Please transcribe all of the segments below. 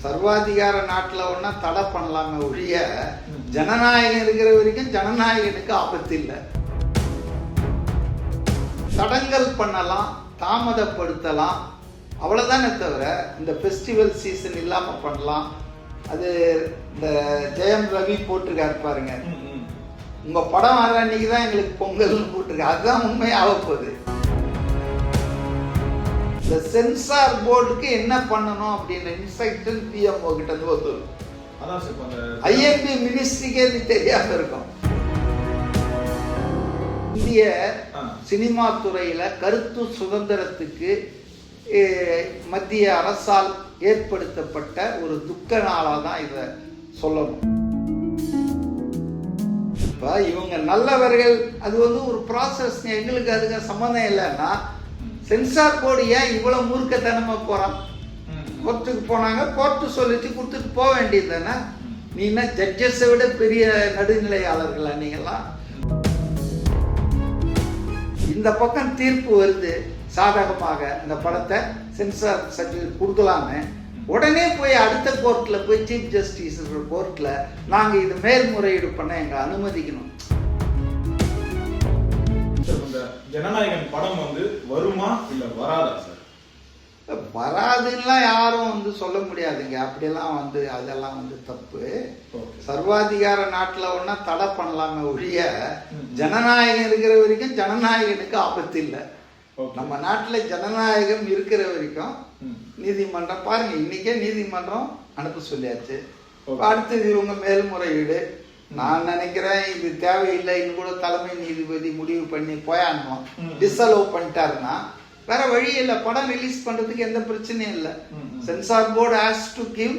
சர்வாதிகார நாட்டில் ஒன்றா தடை பண்ணலாமே ஒழிய ஜனநாயகம் இருக்கிற வரைக்கும் ஜனநாயகனுக்கு ஆபத்து இல்லை. தடங்கல் பண்ணலாம், தாமதப்படுத்தலாம், அவ்வளோதானே தவிர இந்த ஃபெஸ்டிவல் சீசன் இல்லாமல் பண்ணலாம். அது இந்த ஜெயம் ரவி போட்டிருக்காரு பாருங்க, உங்கள் படம் வர அன்னைக்கு தான் எங்களுக்கு பொங்கல்னு போட்டிருக்காரு. அதுதான் உண்மை ஆகப்போகுது. இந்த சென்சார் போர்டுக்கு என்ன பண்ணணும் அப்படின்ற இன்ஸ்ட்ரக்ஷன் பிஎம்ஓ கிட்ட இருந்து வந்துடும். ஐஎன்பி மினிஸ்ட்ரிக்கே இது தெரியாம இருக்கும். இந்திய சினிமா துறையில கருத்து சுதந்திரத்துக்கு மத்திய அரசால் ஏற்படுத்தப்பட்ட ஒரு துக்க நாளா தான் இதை சொல்லணும். இப்ப இவங்க நல்லவர்கள், அது ஒரு ப்ராசஸ், எங்களுக்கு அதுக்கு சம்மந்தம் இல்லைன்னா சென்சார் போர்டு ஏன் இவ்வளவு மூர்க்கத்தனமா போறான்? கோர்ட்டுக்கு போனாங்க, கோர்ட்டு சொல்லிச்சு கொடுத்துட்டு போக வேண்டியது தானே. நீ என்ன ஜட்ஜஸை விட பெரிய நடுநிலையாளர்களா நீங்கெல்லாம்? இந்த பக்கம் தீர்ப்பு வருது சாதகமாக, இந்த படத்தை சென்சார் சர்டிஃபிகேட் கொடுக்கலான்னு, உடனே போய் அடுத்த கோர்ட்ல போய் சீஃப் ஜஸ்டிஸ் கோர்ட்ல நாங்க இது மேல்முறையீடு பண்ண எங்க அனுமதிக்கணும். ஜனநாயகன் படம் வருமா இல்ல வராதா சார்? வராதுன்னா யாரும் சொல்ல முடியாதுங்க. அப்படியெல்லாம் அதெல்லாம் தப்பு. சர்வாதிகார நாட்டில் ஒன்றா தடை பண்ணலாமே ஒழிய ஜனநாயகம் இருக்கிற வரைக்கும் ஜனநாயகனுக்கு ஆபத்து இல்லை. நம்ம நாட்டில் ஜனநாயகம் இருக்கிற வரைக்கும் நீதிமன்றம் பாருங்க, இன்னைக்கே நீதிமன்றம் அனுப்ப சொல்லியாச்சு. அடுத்தது இவங்க மேல்முறையீடு. நான் நினைக்கிறேன் இது தேவையில்லைன்னு கூட தலைமை நீதிபதி முடிவு பண்ணி போயாடணும். டிஸ்அலோவ் பண்ணிட்டாருன்னா வேற வழி இல்லை, படம் ரிலீஸ் பண்றதுக்கு எந்த பிரச்சனையும் இல்லை. Censor board has to give,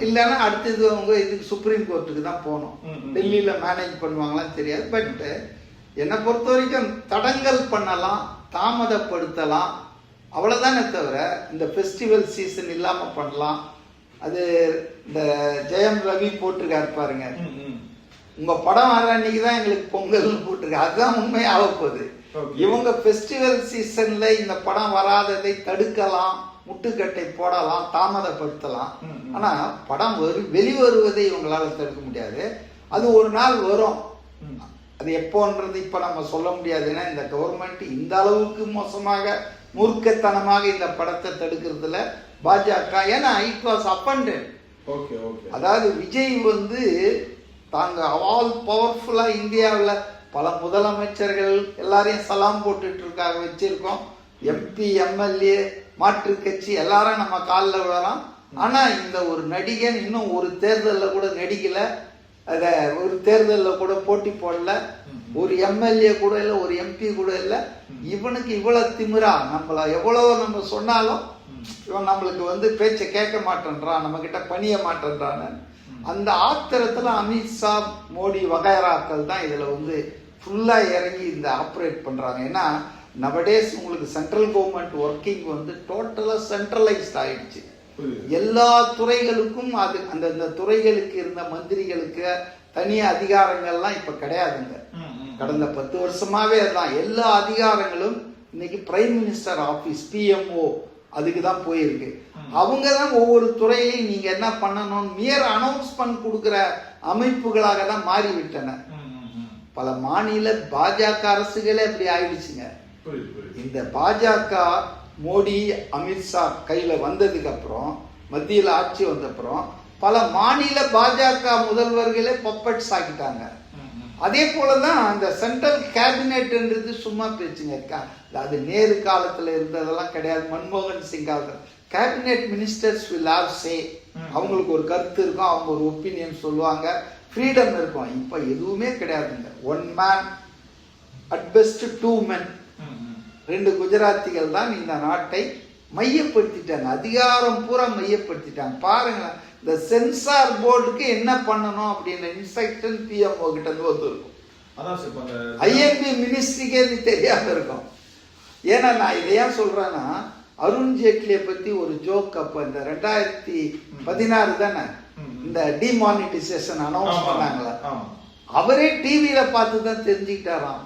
இல்லைன்னா அடுத்தது அவங்க இதுக்கு சுப்ரீம் கோர்ட்டுக்கு தான் போகணும். டெல்லியில மேனேஜ் பண்ணுவாங்களான்னு தெரியாது. பட் என்னை பொறுத்த வரைக்கும் தடங்கல் பண்ணலாம், தாமதப்படுத்தலாம், அவ்வளோதானே தவிர இந்த ஃபெஸ்டிவல் சீசன் இல்லாமல் பண்ணலாம். அது இந்த ஜெயம் ரவி போட்டிருக்காரு பாருங்க, உங்க படம் வர அன்னைக்கு தான் எங்களுக்கு பொங்கல்னு போட்டிருக்காரு. அதுதான் உண்மை ஆகப்போகுது. இவங்க ஃபெஸ்டிவல் சீசன்ல இந்த படம் வராததை தடுக்கலாம், முட்டுக்கட்டை போடலாம், தாமதப்படுத்தலாம். ஆனா படம் வெளிவருவதை இவங்களால தடுக்க முடியாது. அது ஒரு நாள் வரும். அது எப்போன்றது இப்ப நம்ம சொல்ல முடியாது. ஏன்னா இந்த கவர்மெண்ட் இந்த அளவுக்கு மோசமாக மூர்க்கத்தனமாக இந்த படத்தை தடுக்கிறதுல பாஜக, ஏன்னா இட் வாஸ் அப்பண்டட். அதாவது விஜய் தாங்க ஆல் பவர்ஃபுல்லா இந்தியாவில் பல முதலமைச்சர்கள் எல்லாரையும் சலாம் போட்டுட்டு இருக்காங்க, வச்சிருக்கோம். எம்பி, எம்எல்ஏ, மாற்று கட்சி எல்லாரும் நம்ம காலில் விழலாம். ஆனா இந்த ஒரு நடிகன் இன்னும் ஒரு தேர்தலில் கூட நடிக்கல, அத ஒரு தேர்தலில் கூட போட்டி போடல, ஒரு எம்எல்ஏ கூட இல்லை, ஒரு எம்பி கூட இல்லை. இவனுக்கு இவ்வளவு திமிரா, நம்மள எவ்வளவு நம்ம சொன்னாலும் இவன் நம்மளுக்கு பேச்சை கேட்க மாட்டேன்றான், நம்ம கிட்ட பணிய மாட்டேன்றான்னு அந்த ஆத்திரத்துல அமித்ஷா, மோடி வகைராக்கள் தான் இதுல ஃபுல்லா இறங்கி இந்த ஆப்ரேட் பண்றாங்க. ஏன்னா நவடேஸ் உங்களுக்கு சென்ட்ரல் கவர்மெண்ட் ஒர்க்கிங் டோட்டலா சென்ட்ரலைஸ்ட் ஆயிடுச்சு. எல்லா துறைகளுக்கும் அது அந்த துறைகளுக்கு இருந்த மந்திரிகளுக்கு தனி அதிகாரங்கள்லாம் இப்ப கிடையாதுங்க. கடந்த 10 வருஷமாவே அதான் எல்லா அதிகாரங்களும் இன்னைக்கு பிரைம் மினிஸ்டர் ஆபீஸ், பிஎம்ஓ, அதுக்கு தான் போயிருக்கு. அவங்க தான் ஒவ்வொரு துறையையும் நீங்க என்ன பண்ணணும் மியர் அனௌன்ஸ்மெண்ட் கொடுக்கிற அமைப்புகளாக தான் மாறிவிட்டன. பல மாநில பாஜக அரசுகளே அப்படி ஆயிடுச்சுங்க. இந்த பாஜக மோடி, அமித்ஷா கையில வந்ததுக்கு அப்புறம், மத்தியில் ஆட்சி வந்த அப்புறம் பல மாநில பாஜக முதல்வர்களே பப்பட்ஸ் ஆக்கிட்டாங்க. அதே போலதான் அந்த சென்ட்ரல் கேபினெட்ன்றது சும்மா பேச்சுங்க. அது நேரு காலத்துல இருந்ததெல்லாம் கிடையாது. மன்மோகன் சிங் காலத்துல கேபினெட் மினிஸ்டர்ஸ் வில் ஹேவ் சே, அவங்களுக்கு ஒரு கருத்து இருக்கும், அவங்க ஒரு ஒப்பீனியன் சொல்லுவாங்க, ஃப்ரீடம் இருக்கும். இப்ப எதுவுமே கிடையாதுங்க. One man at best, 2 men, 2 குஜராத்திகள் தான் இந்த நாட்டை மையப்படுத்திட்டாங்க. அதிகாரம் பூரா மையப்படுத்திட்டாங்க. பாருங்க, இந்த சென்சார் போர்டுக்கு என்ன பண்ணணும் அப்படின்ற இன்ஸ்ட்ரக்ஷன் பிஎம்ஓ கிட்ட இருந்து வந்துருக்கும். ஐஎன்பி மினிஸ்ட்ரிக்கே இது தெரியாம இருக்கும். ஏன்னா நான் இதை ஏன் சொல்றேன்னா, அருண் ஜேட்லியை பத்தி ஒரு ஜோக் அப்ப இந்த 2016 தானே இந்த டிமானிட்டைசேஷன் அனௌன்ஸ் பண்ணாங்களா, அவரே டிவியில பார்த்து தான் தெரிஞ்சுக்கிட்டாராம்.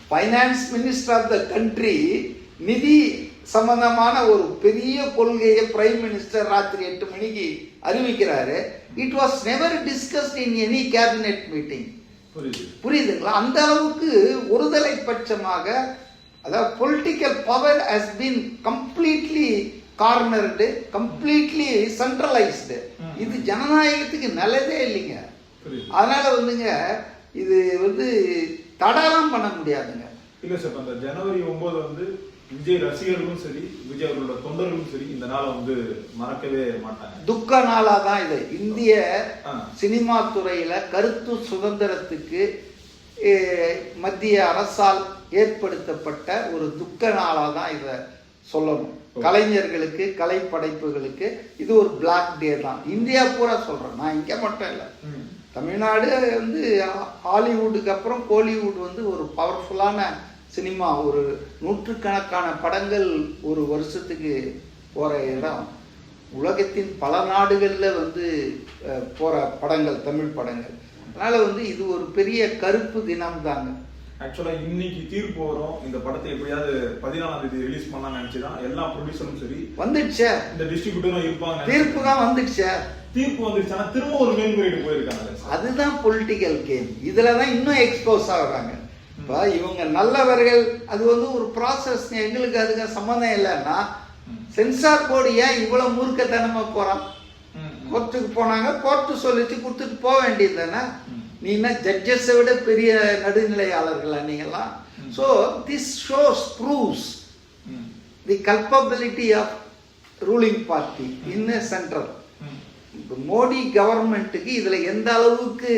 Finance minister of the country நிதி சம்பந்தமான ஒரு பெரிய கொள்கையை பிரைம் மினிஸ்டர் ராத்திரி 8 மணிக்கு அறிவிக்கிறாரு. It was never discussed in any cabinet meeting. புரியுதுங்களா? அந்த அளவுக்கு ஒருதலை பட்சமாக, அதாவது political power has been completely cornered, completely centralised. இது ஜனநாயகத்துக்கு நல்லதே இல்லைங்க. அதனால வந்துங்க இது வந்து தடலாம் பண்ண முடியாதுங்க. இல்ல சார், அந்த ஜனவரி 9 வந்து விஜய் ரசிகர்களும் சரி, விஜய் அவர்களோட தொண்டர்களும் சரி இந்த நாளை வந்து மறக்கவே மாட்டாங்க. துக்க நாளா தான் இது. இந்திய சினிமா துறையில கருத்து சுதந்திரத்துக்கு மத்திய அரசால் ஏற்படுத்தப்பட்ட ஒரு துக்க நாளா தான் இதை சொல்லணும். கலைஞர்களுக்கு, கலை படைப்புகளுக்கு இது ஒரு பிளாக் டே தான். இந்தியா பூரா சொல்றேன், நான் இங்க மட்டும் இல்லை. தமிழ்நாடு வந்து ஹாலிவுட்டுக்கு அப்புறம் கோலிவுட் வந்து ஒரு பவர்ஃபுல்லான சினிமா. ஒரு நூற்றுக்கணக்கான படங்கள் ஒரு வருஷத்துக்கு போகிற இடம். உலகத்தின் பல நாடுகளில் வந்து போகிற படங்கள், தமிழ் படங்கள். அதனால் வந்து இது ஒரு பெரிய கருப்பு தினம் தாங்க. ஆக்சுவலாக இன்னைக்கு தீர்ப்பு வரும், இந்த படத்தை எப்படியாவது 14ஆம் தேதி ரிலீஸ் பண்ணலாம்னு நினச்சிதான் எல்லா ப்ரொடியூசரும் சரி வந்துடுச்சே, இந்த டிஸ்ட்ரிபியூட்டரும் இருப்பாங்க. தீர்ப்பு தான் வந்துடுச்சே, தீர்ப்பு வந்துடுச்சு. ஆனால் திரும்ப ஒரு மேல்முறையீடு போயிருக்காங்க. அதுதான் பொலிட்டிக்கல் கேம். இதில் தான் இன்னும் எக்ஸ்போஸ் ஆகுறாங்க. இப்போ இவங்க நல்லவர்கள், அது வந்து ஒரு ப்ராசஸ். எங்களுக்கு அதுக்கு சம்மந்தம் இல்லைன்னா சென்சார் போர்டு ஏன் இவ்வளோ மூர்க்கத்தனமாக போகிறான்? கோர்ட்டுக்கு போனாங்க, கோர்ட்டு சொல்லிச்சு கொடுத்துட்டு போக வேண்டியது தானே. நீ என்ன ஜட்ஜஸை விட பெரிய நடுநிலையாளர்களா நீங்களாம்? So this shows proves the culpability of ruling party in central. இப்போ மோடி கவர்மெண்ட்டுக்கு இதில் எந்த அளவுக்கு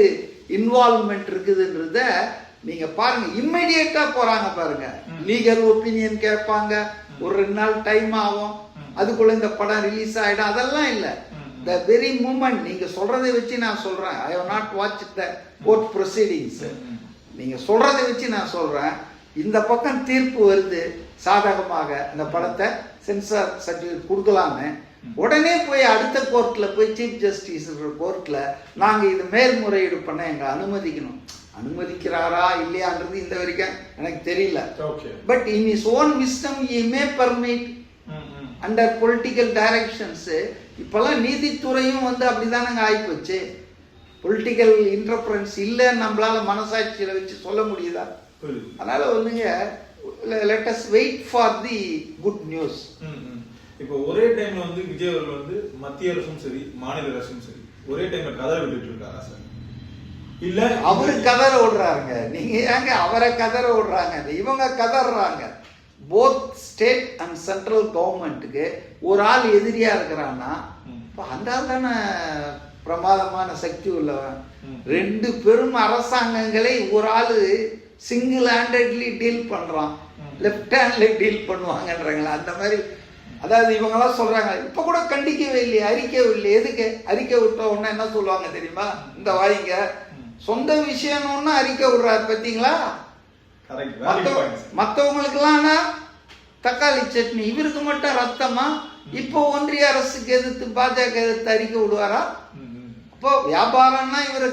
இன்வால்வ்மெண்ட் இருக்குதுன்றத நீங்க பாருங்க. இம்மிடியேட்டா போறாங்க பாருங்க. லீகல் ஒப்பீனியன் கேட்பாங்க, ஒரு 2 நாள் டைம் ஆகும், அதுக்குள்ள இந்த படம் ரிலீஸ் ஆயிடும். அதெல்லாம் இல்லை. The very moment. நீங்க சொல்றதை வச்சு நான் சொல்றேன். I have not watch the court proceedings. நீங்க சொல்றதை வச்சு நான் சொல்றேன். இந்த பக்கம் தீர்ப்பு வருது சாதகமாக, இந்த படத்தை சென்சார் சர்டிஃபிகேட் கொடுக்கலான்னு, உடனே போய் அடுத்த கோர்ட்ல போய் சீஃப் ஜஸ்டிஸ் கோர்ட்ல நாங்க இது மேல்முறையீடு பண்ண எங்க அனுமதிக்கணும். அனுமதிக்கிறாரா இல்லையான்றது இந்த வரைக்கும் எனக்கு தெரியல. But in is own wisdom he may permit under political directions. இப்பெல்லாம் நீதித்துறையும் வந்து அப்படிதானங்க ஆயிப்போச்சு. பொலிட்டிக்கல் இன்டர்ஃபரன்ஸ் இல்லைன்னு நம்மளால மனசாட்சியில வச்சு சொல்ல முடியுதா? அதனால வந்துங்க let us wait for the good news. இப்போ ஒரே டைம்ல வந்து விஜய் அவர்கள் வந்து மத்திய அரசும் சரி, மாநில அரசும் சரி ஒரே டைம்ல கதற விட்டுட்டு இருக்காரா சார்? இல்ல அவரு கதற விடுறாருங்க. நீங்க ஏங்க அவரை கதற விடுறாங்க? இவங்க கதறாங்க. போத் ஸ்டேட் அண்ட் சென்ட்ரல் கவர்மெண்ட்டுக்கு ஒரு ஆள் எதிரியா இருக்கிறான்னா அந்த ஆள் தானே பிரமாதமான சக்தி உள்ளவன். 2 பெரும் அரசாங்கங்களை ஒரு ஆளு சிங்கிள் ஹேண்டட்லி டீல் பண்றான். லெப்ட் ஹேண்ட்ல டீல் பண்ணுவாங்கன்றாங்களா அந்த மாதிரி. அதாவது இவங்கெல்லாம் சொல்றாங்க, இப்ப கூட கண்டிக்கவே இல்லையே, அறிக்கவே இல்லை. எதுக்கு அறிக்கை விட்ட உடனே என்ன சொல்லுவாங்க தெரியுமா? இந்த வாய்ங்க சொந்த விஷயம்னு அறிக்கை விடுறாரு பார்த்தீங்களா? மற்றவங்களுக்கெல்லாம் தக்காளி சட்னி, இவருக்கு மட்டும் ரத்தமா? இப்போ ஒன்றிய அரசுக்கு எதிர்த்து பாஜக எதிர்த்து அறிக்கை விடுவாரா? அப்போ வியாபாரம்னா இவரு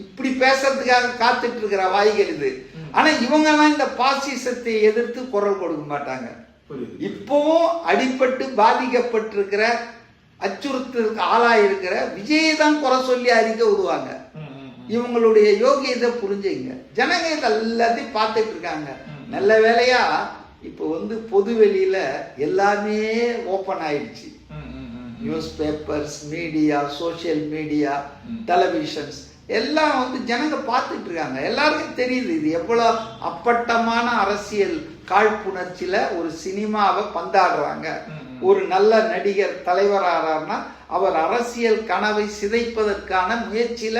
இப்படி பேசுறதுக்காக காத்துட்டு இருக்கிற வாய்கள் இது. ஆனா இவங்கெல்லாம் இந்த பாசிசத்தை எதிர்த்து குரல் கொடுக்க மாட்டாங்க. இப்பவும் அடிபட்டு பாதிக்கப்பட்டிருக்கிற, அச்சுறுத்தலுக்கு ஆளாயிருக்கிற விஜயை தான் குறை சொல்லி அறிக்கை விடுவாங்க. இவங்களுடைய யோகியத்தை புரிஞ்சுங்க. ஜனங்க எல்லாத்தையும் பார்த்துட்டு இருக்காங்க. நல்ல வேலையா இப்போ வந்து பொது வெளியில எல்லாமே ஓப்பன் ஆயிடுச்சு. News papers, media, social media, televisions எல்லாம் வந்து ஜனங்க பார்த்துட்டு இருக்காங்க. எல்லாருக்கும் தெரியுது இது எவ்வளவு அப்பட்டமான அரசியல் காழ்ப்புணர்ச்சியில ஒரு சினிமாவை பந்தாடுறாங்க. ஒரு நல்ல நடிகர் தலைவரானா அவர் அரசியல் கனவை சிதைப்பதற்கான முயற்சியில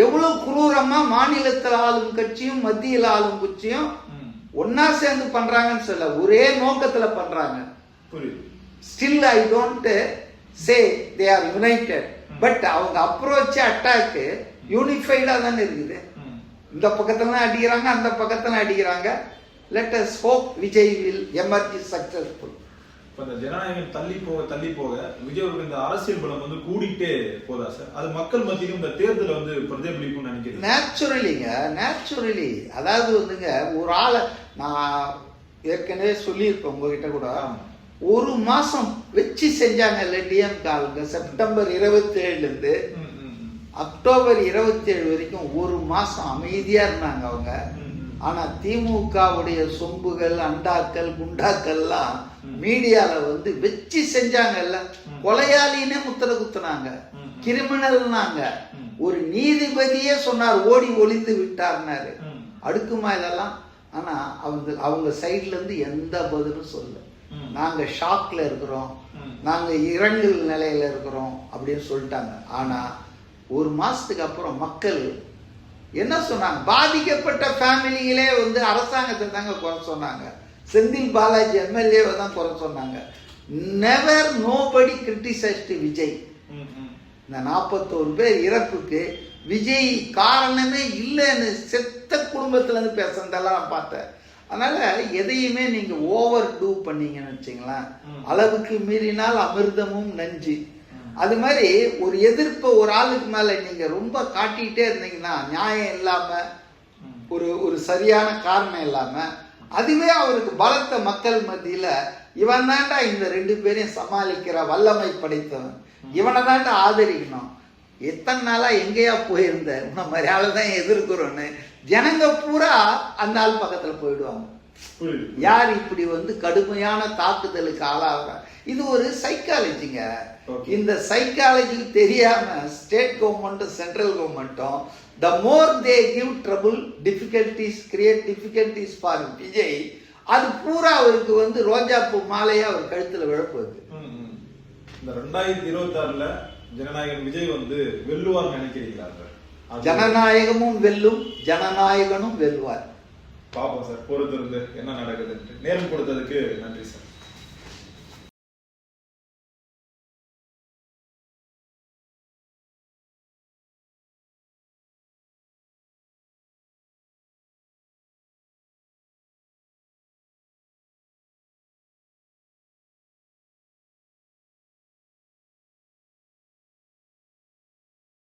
எவ்வளவு குரூரமா மாநிலத்தில் ஆளும் கட்சியும் மத்தியில் ஆளும் கட்சியும் ஒன்னா சேர்ந்து பண்றாங்கன்னு சொல்ல, ஒரே நோக்கத்துல பண்றாங்க. Still I don't say they are United. But அவங்க அப்ரோச் அட்டாக் யூனிஃபைடா தானே இருக்குது. இந்த பக்கத்துல அடிக்கிறாங்க, அந்த பக்கத்துல அடிக்கிறாங்க. Let us hope Vijay will emerge successful. இந்த ஜனநாயகம் தள்ளி போக விஜய் அவர்கள் இந்த அரசியல் பலம் வந்து கூடிட்டே போதா சார்? அது மக்கள் மத்தியிலும் இந்த தேர்தலை வந்து பிரதிபலிக்கும் நினைக்கிறேன். நேச்சுரலி அதாவது வந்துங்க ஒரு ஆளை நான் ஏற்கனவே சொல்லியிருப்பேன் உங்ககிட்ட கூட, ஒரு மாசம் வச்சு செஞ்சாங்க இல்ல டிஎம்கே ஆளுங்க. செப்டம்பர் 27 அக்டோபர் 27 வரைக்கும் ஒரு மாசம் அமைதியா இருந்தாங்க அவங்க. ஆனா திமுகவுடைய சொம்புகள், அண்டாக்கள், குண்டாக்கள்லாம் மீடியால வந்து வச்சு செஞ்சாங்கல்ல. கொலையாளினே முத்திர குத்துனாங்க, கிரிமினல்னாங்க. ஒரு நீதிபதியே சொன்னார் ஓடி ஒளிந்து விட்டார்னாரு. அடுக்குமா இதெல்லாம்? ஆனா அவங்க சைட்ல இருந்து எந்த பதிலும் சொல்ல. நாங்க ஷாக்ல இருக்கிறோம், நாங்க இரங்கல் நிலையில இருக்கிறோம் அப்படின்னு சொல்லிட்டாங்க. ஆனா ஒரு மாசத்துக்கு அப்புறம் மக்கள் என்ன சொன்னாங்க? பாதிக்கப்பட்ட ஃபேமிலிகளே வந்து அரசாங்கத்தை தாங்க குறை சொன்னாங்க. செந்தில் பாலாஜி எம்எல்ஏவை தான் குறை சொன்னாங்க. Never nobody criticised Vijay. இந்த 41 பேர் இறப்புக்கு விஜய் காரணமே இல்லைன்னு செத்த குடும்பத்துல இருந்து பேசுறதெல்லாம் நான் பார்த்தேன். அதனால எதையுமே நீங்க ஓவர் டூ பண்ணீங்கன்னு வச்சுங்களேன், அளவுக்கு மீறினால் அமிர்தமும் நஞ்சு. அது மாதிரி ஒரு எதிர்ப்பை ஒரு ஆளுக்கு மேல நீங்க ரொம்ப காட்டிக்கிட்டே இருந்தீங்கன்னா, நியாயம் இல்லாம ஒரு சரியான காரணம் இல்லாம, அதுவே அவருக்கு பலத்த மக்கள் மத்தியில இவன் தாண்டா இந்த 2 பேரையும் சமாளிக்கிற வல்லமை படைத்தவன், இவனை தாண்டா ஆதரிக்கணும். எத்தனை நாளா எங்கேயா போயிருந்த உன்ன மாதிரி ஆளு தான் எதிர்க்கிறோன்னு ஜனங்க பூரா அந்த ஆள் பக்கத்துல போயிடுவாங்க. யார் இப்படி வந்து கடுமையான தாக்குதலுக்கு ஆளாகிற? இது ஒரு சைக்காலஜிங்க. இந்த சைக்காலஜி தெரியாம ஸ்டேட் கவர்மெண்ட்டும் சென்ட்ரல் கவர்மெண்ட்டும் the more they give trouble, difficulties, create difficulties for Vijay, அது பூரா அவருக்கு வந்து ரோஜா பூ மாலையா அவர் கழுத்துல விழப்போகுது. இந்த 2026 ஜனநாயகன் விஜய் வந்து வெல்லுவார் நினைக்கிறீங்களா? ஜனநாயகமும் வெல்லும், ஜனநாயகனும் வெல்வார். பாப்போம் சார், பொறுத்திருந்து என்ன நடக்குது. நேரம் கொடுத்ததுக்கு நன்றி சார்.